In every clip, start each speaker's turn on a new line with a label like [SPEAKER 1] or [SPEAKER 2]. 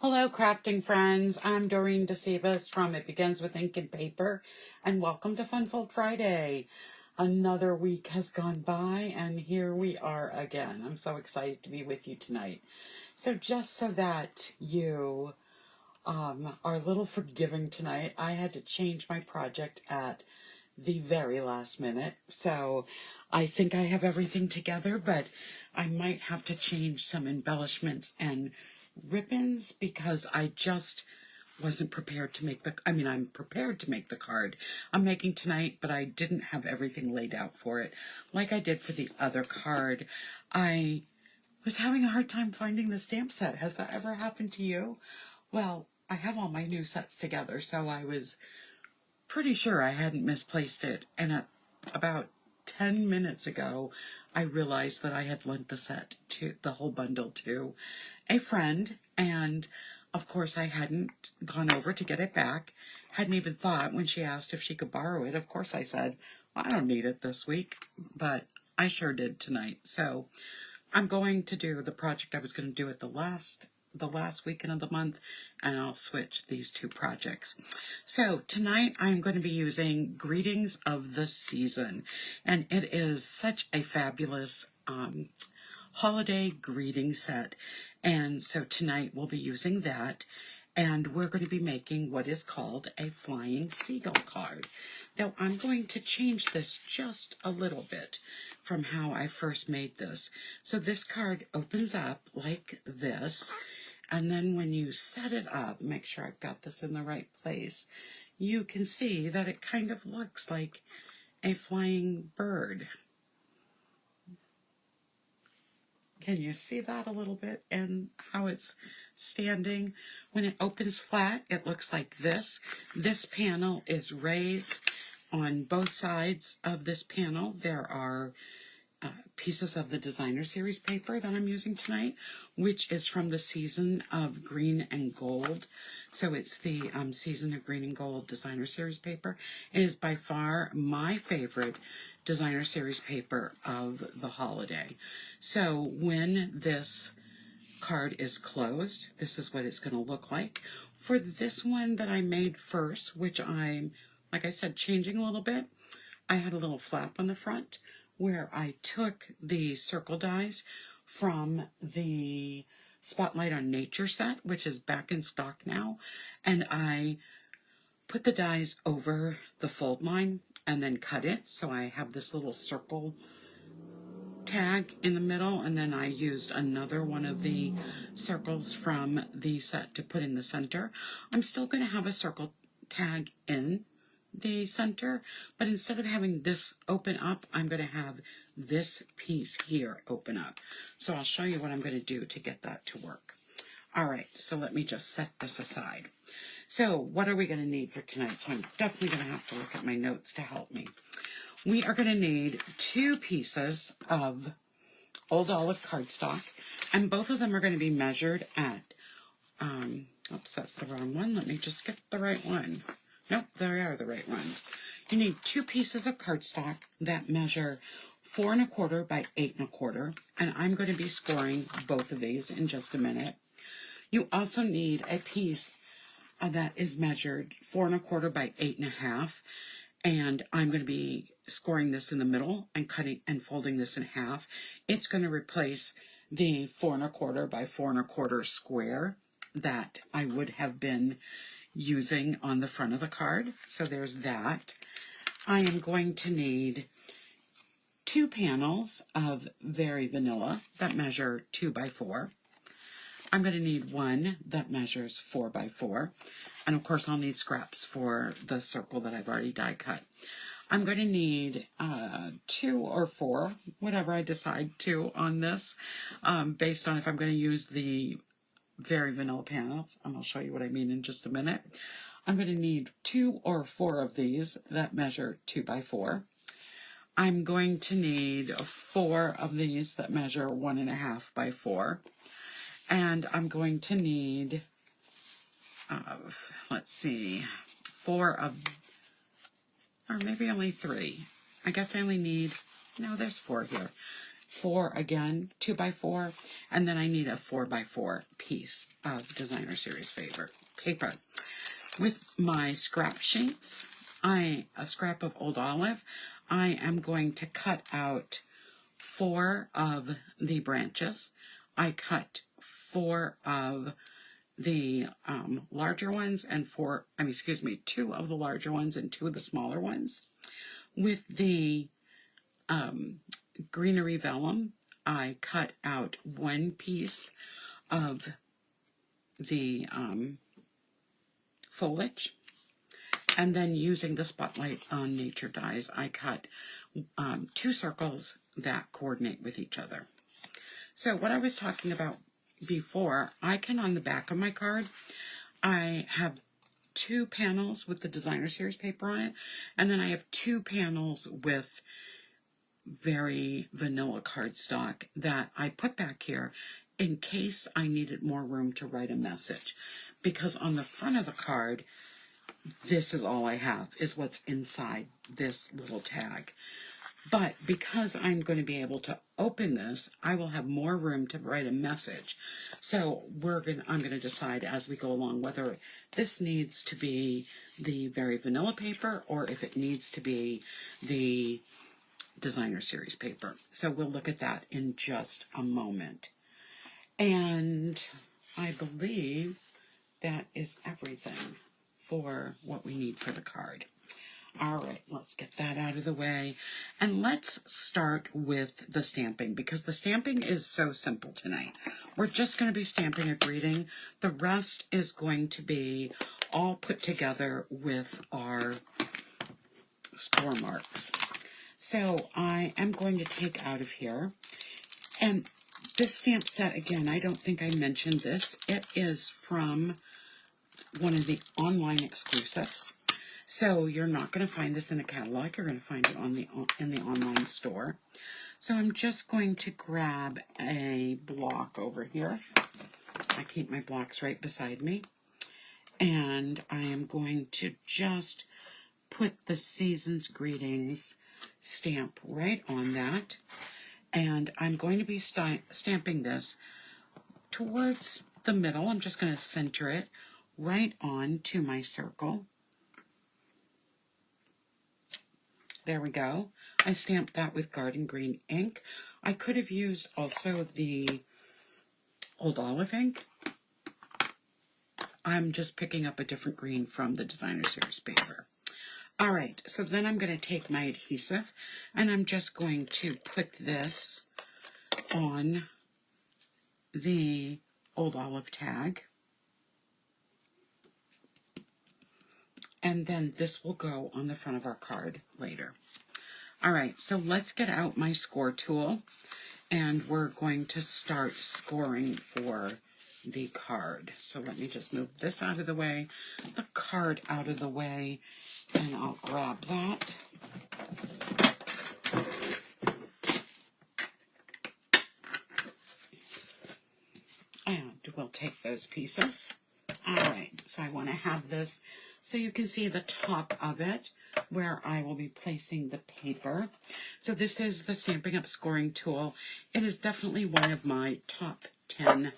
[SPEAKER 1] Hello, crafting friends. I'm Dorene Decibus from It Begins with Ink and Paper, and welcome to Funfold Friday. Another week has gone by, and here we are again. I'm so excited to be with you tonight. So just so that you are a little forgiving tonight, I had to change my project at the very last minute. So I think I have everything together, but I might have to change some embellishments and ribbons because I just wasn't prepared to make I'm prepared to make the card I'm making tonight, but I didn't have everything laid out for it like I did for the other card. I was having a hard time finding the stamp set. Has that ever happened to you? Well, I have all my new sets together, so I was pretty sure I hadn't misplaced it, and about 10 minutes ago, I realized that I had lent the whole bundle to a friend, and of course I hadn't gone over to get it back. Hadn't even thought when she asked if she could borrow it. Of course I said, well, I don't need it this week, but I sure did tonight. So I'm going to do the project I was going to do at the last weekend of the month, and I'll switch these two projects. So tonight I'm going to be using Greetings of the Season, and it is such a fabulous holiday greeting set. And so tonight we'll be using that, and we're going to be making what is called a flying seagull card. Now I'm going to change this just a little bit from how I first made this. So this card opens up like this, and then when you set it up, make sure I've got this in the right place, you can see that it kind of looks like a flying bird. Can you see that a little bit and how it's standing? When it opens flat, it looks like this. This panel is raised. On both sides of this panel, there are pieces of the Designer Series paper that I'm using tonight, which is from the Season of Green and Gold. So it's the Season of Green and Gold Designer Series paper. It is by far my favorite Designer Series paper of the holiday. So when this card is closed, this is what it's going to look like. For this one that I made first, which I'm, like I said, changing a little bit, I had a little flap on the front where I took the circle dies from the Spotlight on Nature set, which is back in stock now, and I put the dies over the fold line and then cut it, so I have this little circle tag in the middle, and then I used another one of the circles from the set to put in the center. I'm still going to have a circle tag in the center, but instead of having this open up, I'm going to have this piece here open up. So I'll show you what I'm going to do to get that to work. All right, so let me just set this aside. So what are we going to need for tonight? So I'm definitely going to have to look at my notes to help me. We are going to need 2 pieces of old olive cardstock, and both of them are going to be measured at, oops, that's the wrong one. Let me just get the right one. Nope, they are the right ones. You need 2 pieces of cardstock that measure 4 1/4 by 8 1/4, and I'm going to be scoring both of these in just a minute. You also need a piece that is measured 4 1/4 by 8 1/2, and I'm going to be scoring this in the middle and cutting and folding this in half. It's going to replace the 4 1/4 by 4 1/4 square that I would have been using on the front of the card. So there's that. I am going to need 2 panels of Very Vanilla that measure 2 by 4. I'm going to need one that measures 4 by 4. And of course I'll need scraps for the circle that I've already die cut. I'm going to need 2 or 4, whatever I decide to on this, based on if I'm going to use the Very Vanilla panels, and I'll show you what I mean in just a minute. I'm going to need 2 or 4 of these that measure 2 by 4. I'm going to need 4 of these that measure 1 1/2 by 4. And I'm going to need, let's see, 4 of, or maybe only 3. I guess I only need, no, there's 4 here. 4 again, 2x4, and then I need a 4x4 piece of Designer Series paper. With my scrap sheets, a scrap of Old Olive, I am going to cut out 4 of the branches. I cut 4 of the larger ones and 2 of the larger ones and 2 of the smaller ones. With the Greenery Vellum, I cut out 1 piece of the foliage, and then using the Spotlight on Nature dies, I cut 2 circles that coordinate with each other. So what I was talking about before, I can, on the back of my card, I have 2 panels with the Designer Series paper on it, and then I have 2 panels with very vanilla cardstock that I put back here in case I needed more room to write a message. Because on the front of the card, this is all I have, is what's inside this little tag. But because I'm going to be able to open this, I will have more room to write a message. So I'm going to decide as we go along whether this needs to be the very vanilla paper or if it needs to be the Designer Series paper. So we'll look at that in just a moment. And I believe that is everything for what we need for the card. All right, let's get that out of the way. And let's start with the stamping, because the stamping is so simple tonight. We're just going to be stamping a greeting. The rest is going to be all put together with our score marks. So I am going to take out of here, and this stamp set, again, I don't think I mentioned this. It is from one of the online exclusives. So you're not going to find this in a catalog. You're going to find it in the online store. So I'm just going to grab a block over here. I keep my blocks right beside me. And I am going to just put the Season's Greetings stamp right on that. And I'm going to be stamping this towards the middle. I'm just going to center it right on to my circle. There we go. I stamped that with Garden Green ink. I could have used also the Old Olive ink. I'm just picking up a different green from the Designer Series paper. All right, so then I'm going to take my adhesive, and I'm just going to put this on the Old Olive tag. And then this will go on the front of our card later. All right, so let's get out my score tool, and we're going to start scoring for the card. So let me just move this out of the way, the card out of the way, and I'll grab that. And we'll take those pieces. All right, so I want to have this so you can see the top of it where I will be placing the paper. So this is the Stampin' Up! Scoring tool. It is definitely one of my top 10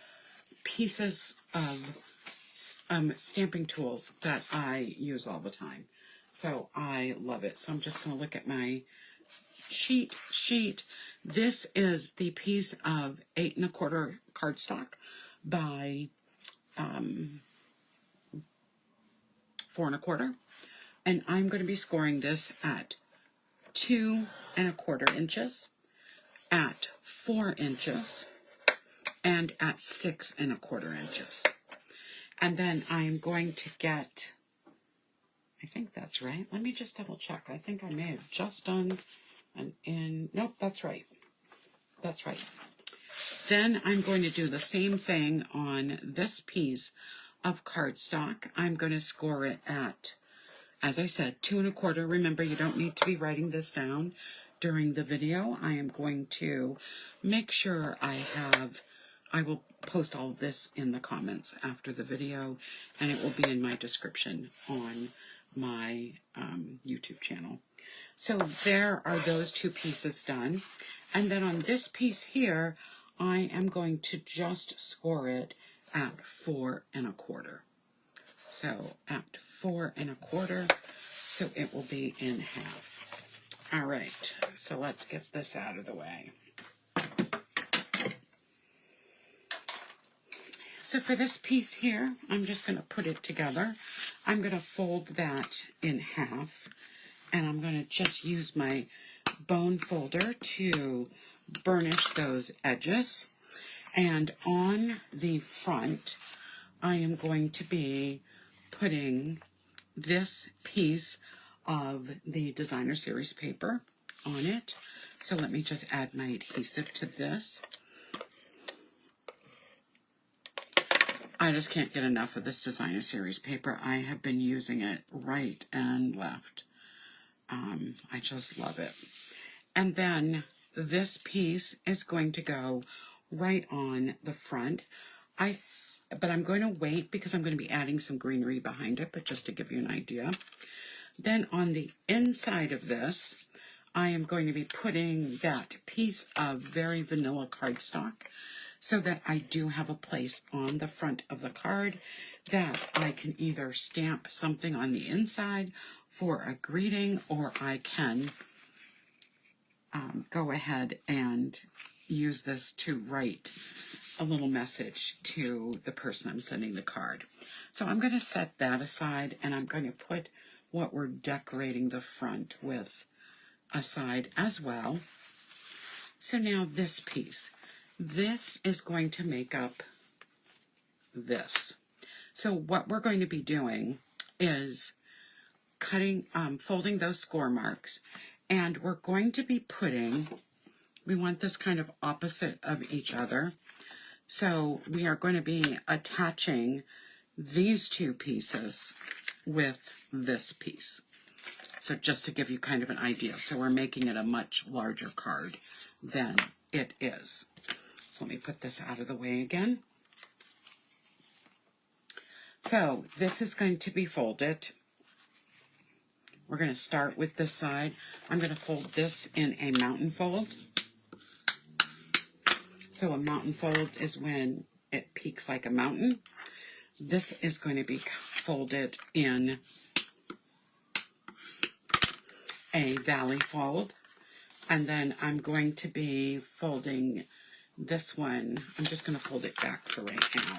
[SPEAKER 1] pieces of stamping tools that I use all the time. So I love it. So I'm just going to look at my cheat sheet. This is the piece of 8 1/4 cardstock by 4 1/4, and I'm going to be scoring this at 2 1/4 inches, at 4 inches, and at 6 1/4 inches. And then I'm going to get, I think that's right. Let me just double check. I think I may have just done nope, that's right. That's right. Then I'm going to do the same thing on this piece of cardstock. I'm going to score it at, as I said, 2 1/4. Remember, you don't need to be writing this down during the video. I am going to make sure I will post all of this in the comments after the video, and it will be in my description on my YouTube channel. So there are those two pieces done. And then on this piece here, I am going to just score it at 4 1/4. So at 4 1/4, so it will be in half. All right, so let's get this out of the way. So for this piece here, I'm just going to put it together. I'm going to fold that in half, and I'm going to just use my bone folder to burnish those edges. And on the front, I am going to be putting this piece of the Designer Series paper on it. So let me just add my adhesive to this. I just can't get enough of this Designer Series paper. I have been using it right and left. I just love it. And then this piece is going to go right on the front. But I'm going to wait because I'm going to be adding some greenery behind it, but just to give you an idea. Then on the inside of this, I am going to be putting that piece of very vanilla cardstock so that I do have a place on the front of the card that I can either stamp something on the inside for a greeting, or I can go ahead and use this to write a little message to the person I'm sending the card. So I'm going to set that aside, and I'm going to put what we're decorating the front with aside as well. So now this piece. This is going to make up this. So what we're going to be doing is cutting, folding those score marks, and we're going to be putting, we want this kind of opposite of each other. So we are going to be attaching these two pieces with this piece. So just to give you kind of an idea. So we're making it a much larger card than it is. So let me put this out of the way again. So this is going to be folded. We're going to start with this side. I'm going to fold this in a mountain fold. So a mountain fold is when it peaks like a mountain. This is going to be folded in a valley fold. And then I'm going to be folding this one. I'm just going to fold it back for right now.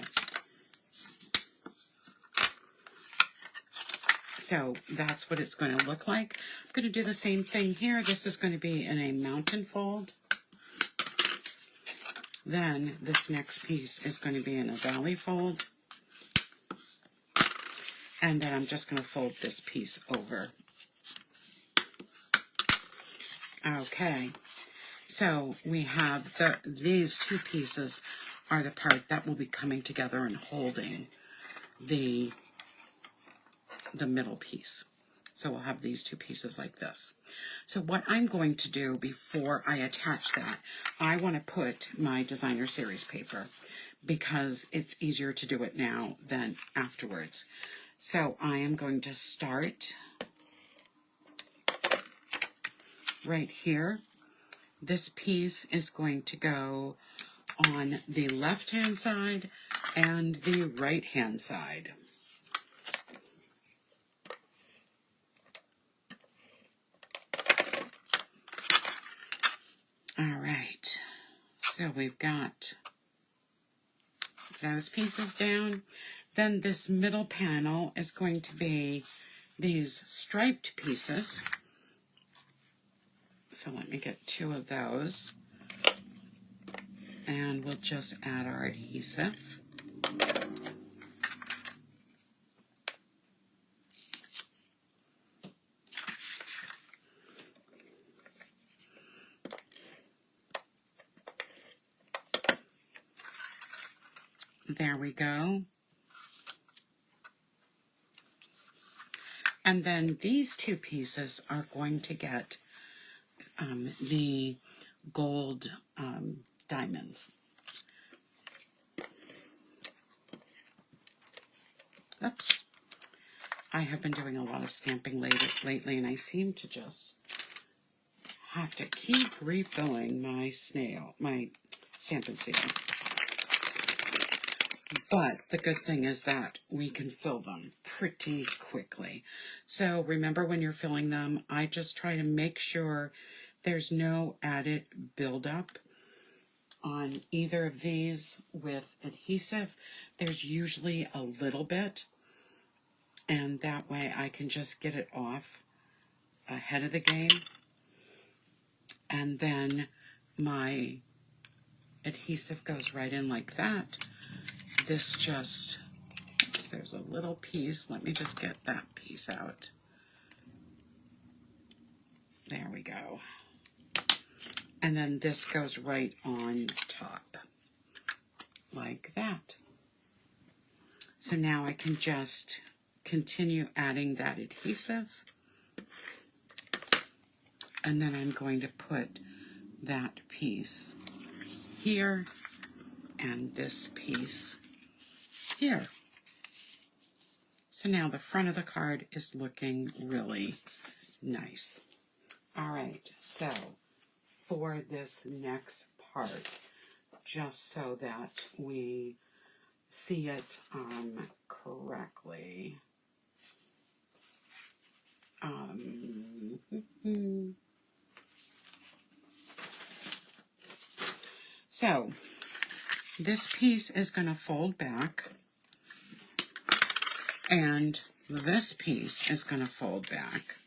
[SPEAKER 1] So that's what it's going to look like. I'm going to do the same thing here. This is going to be in a mountain fold. Then this next piece is going to be in a valley fold. And then I'm just going to fold this piece over. Okay. So we have these two pieces are the part that will be coming together and holding the middle piece. So we'll have these two pieces like this. So what I'm going to do before I attach that, I want to put my Designer Series paper because it's easier to do it now than afterwards. So I am going to start right here. This piece is going to go on the left-hand side and the right-hand side. All right, so we've got those pieces down. Then this middle panel is going to be these striped pieces. So let me get 2 of those. And we'll just add our adhesive. There we go. And then these two pieces are going to get the gold diamonds. Oops. I have been doing a lot of stamping lately, and I seem to just have to keep refilling my Stampin' seal. But the good thing is that we can fill them pretty quickly. So remember, when you're filling them, I just try to make sure there's no added buildup on either of these with adhesive. There's usually a little bit, and that way I can just get it off ahead of the game. And then my adhesive goes right in like that. This just, there's a little piece. Let me just get that piece out. There we go. And then this goes right on top, like that. So now I can just continue adding that adhesive. And then I'm going to put that piece here and this piece here. So now the front of the card is looking really nice. All right, so for this next part, just so that we see it correctly, so this piece is going to fold back, and this piece is going to fold back,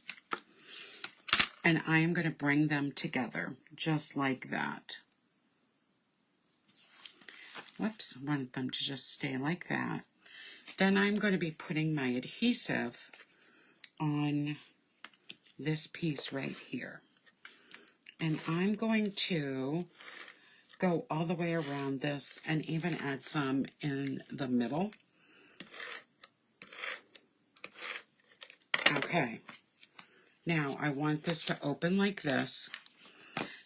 [SPEAKER 1] and I am going to bring them together just like that. Whoops, I want them to just stay like that. Then I'm going to be putting my adhesive on this piece right here. And I'm going to go all the way around this and even add some in the middle. Okay. Now I want this to open like this.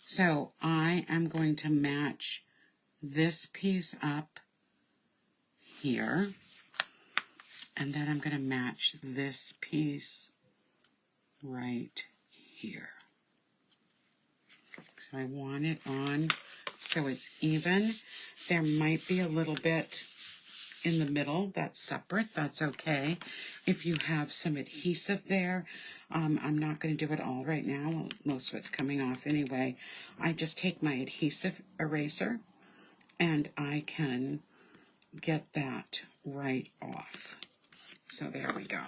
[SPEAKER 1] So I am going to match this piece up here. And then I'm going to match this piece right here. So I want it on so it's even. There might be a little bit in the middle that's separate. That's okay. If you have some adhesive there, I'm not going to do it all right now. Most of it's coming off anyway. I just take my adhesive eraser and I can get that right off. So there we go.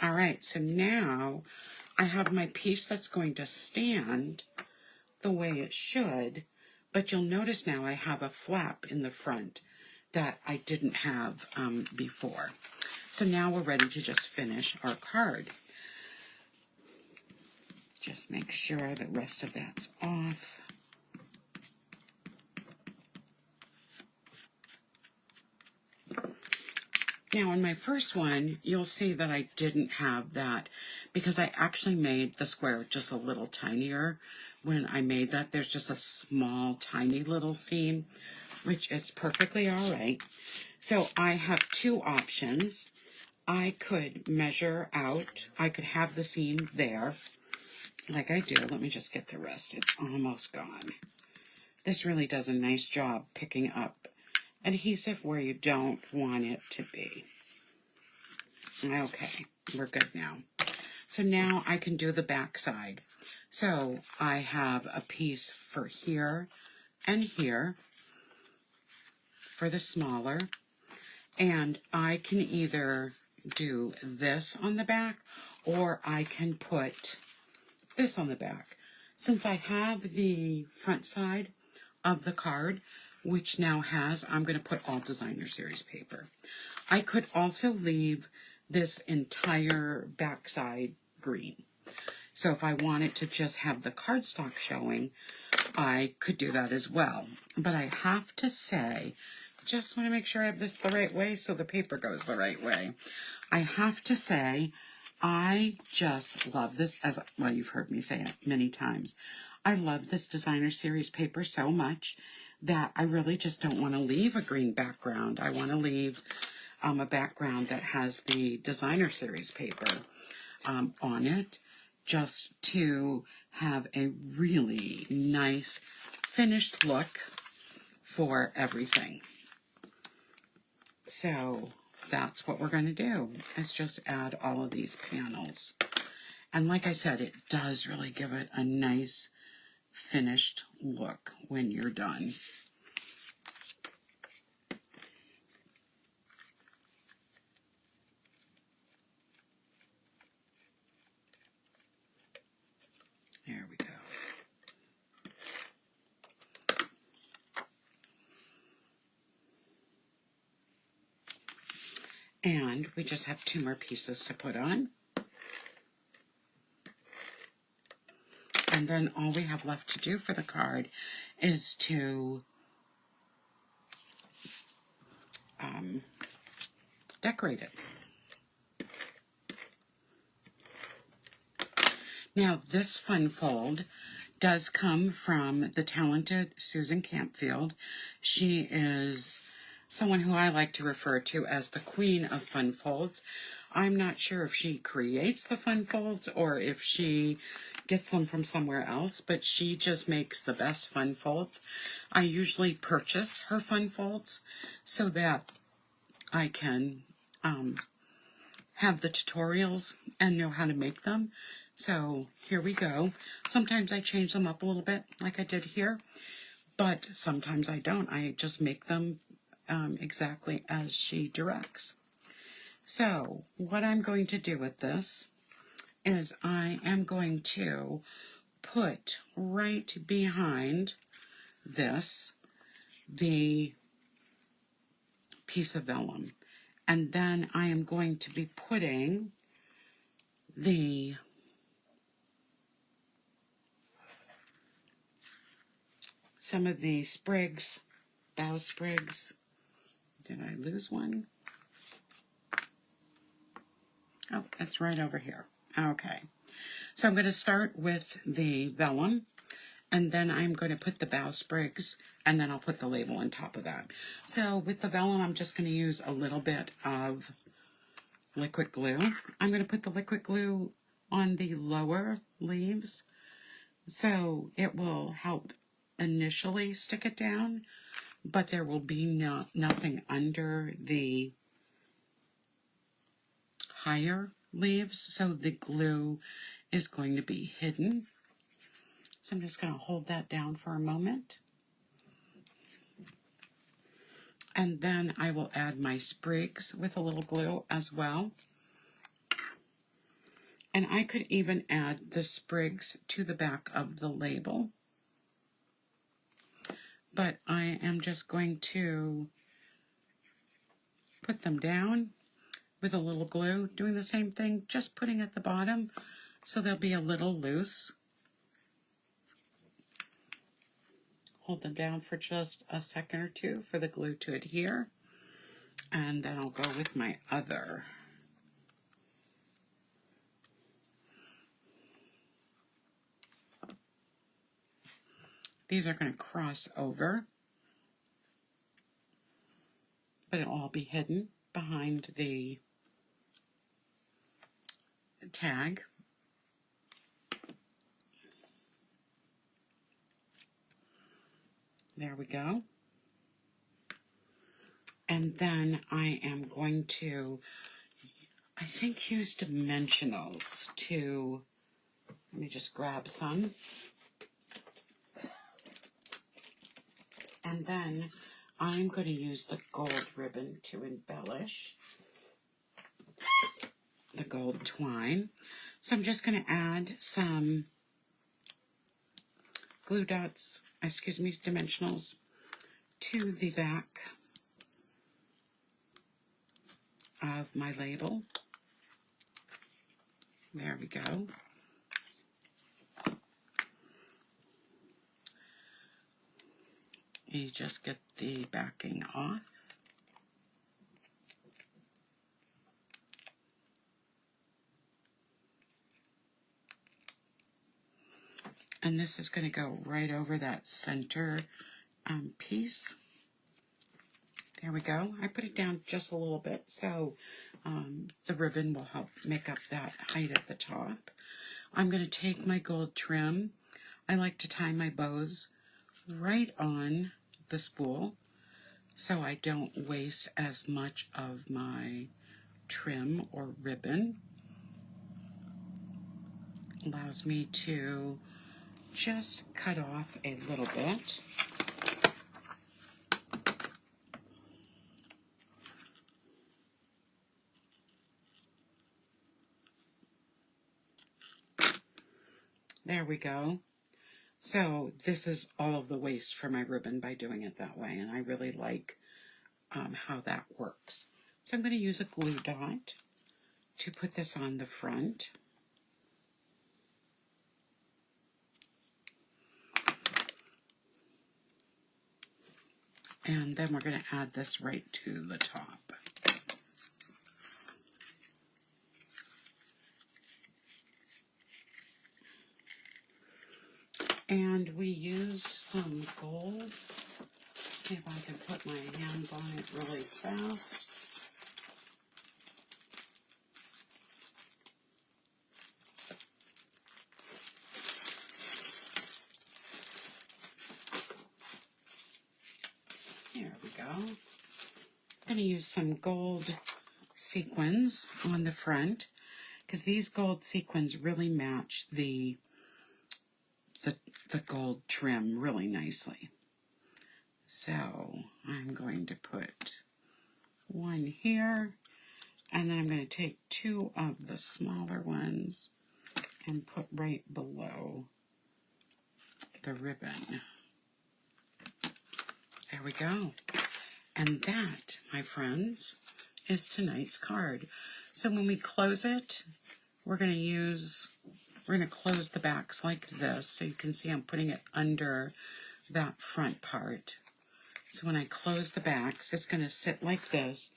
[SPEAKER 1] All right, so now I have my piece that's going to stand the way it should, but you'll notice now I have a flap in the front that I didn't have before. So now we're ready to just finish our card. Just make sure the rest of that's off. Now on my first one, you'll see that I didn't have that because I actually made the square just a little tinier. When I made that, there's just a small, tiny little seam, which is perfectly all right. So I have two options. I could measure out, I could have the seam there, like I do. Let me just get the rest. It's almost gone. This really does a nice job picking up adhesive where you don't want it to be. Okay, we're good now. So now I can do the back side. So I have a piece for here and here for the smaller, and I can either do this on the back or I can put this on the back. Since I have the front side of the card, which now has, I'm going to put all designer series paper. I could also leave this entire backside green. So if I wanted to just have the cardstock showing, I could do that as well. But I have to say, just want to make sure I have this the right way so the paper goes the right way. I have to say, I just love this, as well, you've heard me say it many times. I love this designer series paper so much that I really just don't want to leave a green background. I want to leave a background that has the designer series paper on it. just to have a really nice finished look for everything. So that's what we're going to do, is just add all of these panels. And like I said, it does really give it a nice finished look when you're done. There we go. And we just have 2 more pieces to put on. And then all we have left to do for the card is to decorate it. Now, this fun fold does come from the talented Susan Campfield. She is someone who I like to refer to as the queen of fun folds. I'm not sure if she creates the fun folds or if she gets them from somewhere else, but she just makes the best fun folds. I usually purchase her fun folds so that I can have the tutorials and know how to make them. So here we go. Sometimes I change them up a little bit like I did here, but sometimes I don't. I just make them exactly as she directs. So what I'm going to do with this is I am going to put right behind this the piece of vellum. And then I am going to be putting some of the sprigs, bough sprigs. Did I lose one? Oh, that's right over here. Okay. So I'm going to start with the vellum, and then I'm going to put the bough sprigs, and then I'll put the label on top of that. So with the vellum, I'm just going to use a little bit of liquid glue. I'm going to put the liquid glue on the lower leaves, so it will help initially stick it down, but there will be nothing under the higher leaves, so the glue is going to be hidden. So I'm just going to hold that down for a moment. And then I will add my sprigs with a little glue as well. And I could even add the sprigs to the back of the label. But I am just going to put them down with a little glue, doing the same thing, just putting at the bottom so they'll be a little loose. Hold them down for just a second or two for the glue to adhere. And then I'll go with my other. These are going to cross over, but it'll all be hidden behind the tag. There we go. And then I am going to, I think, use dimensionals to, let me just grab some. And then I'm going to use the gold ribbon to embellish the gold twine. So I'm just going to add some glue dots, dimensionals to the back of my label. There we go. You just get the backing off. And this is going to go right over that center piece. There we go. I put it down just a little bit so the ribbon will help make up that height at the top. I'm going to take my gold trim. I like to tie my bows right on the spool so I don't waste as much of my trim or ribbon. Allows me to just cut off a little bit. There we go. So this is all of the waste for my ribbon by doing it that way, and I really like how that works. So I'm going to use a glue dot to put this on the front. And then we're going to add this right to the top. And we used some gold. See if I can put my hands on it really fast. There we go. I'm going to use some gold sequins on the front because these gold sequins really match the gold trim really nicely. So I'm going to put one here, and then I'm going to take two of the smaller ones and put right below the ribbon. There we go. And that, my friends, is tonight's card. So when we close it, we're going to close the backs like this, so you can see I'm putting it under that front part. So when I close the backs, it's going to sit like this.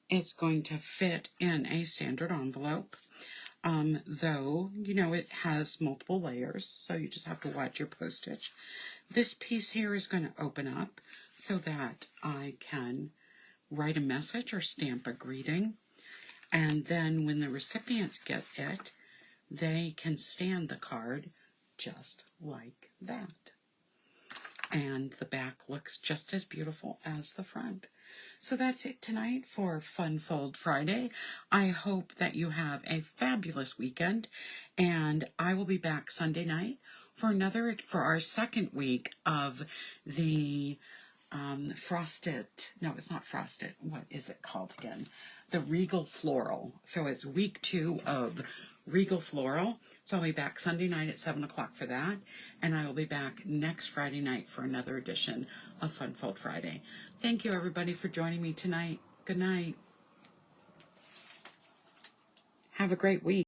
[SPEAKER 1] It's going to fit in a standard envelope, though, you know, it has multiple layers, so you just have to watch your postage. This piece here is going to open up so that I can write a message or stamp a greeting, and then when the recipients get it, they can stand the card just like that. And the back looks just as beautiful as the front. So that's it tonight for Fun Fold Friday. I hope that you have a fabulous weekend, and I will be back Sunday night for our second week of the frosted, no, it's not frosted, what is it called again? The Regal Floral. So it's week 2 of Regal Floral. So I'll be back Sunday night at 7 o'clock for that, and I will be back next Friday night for another edition of Fun Fold Friday. Thank you, everybody, for joining me tonight. Good night. Have a great week.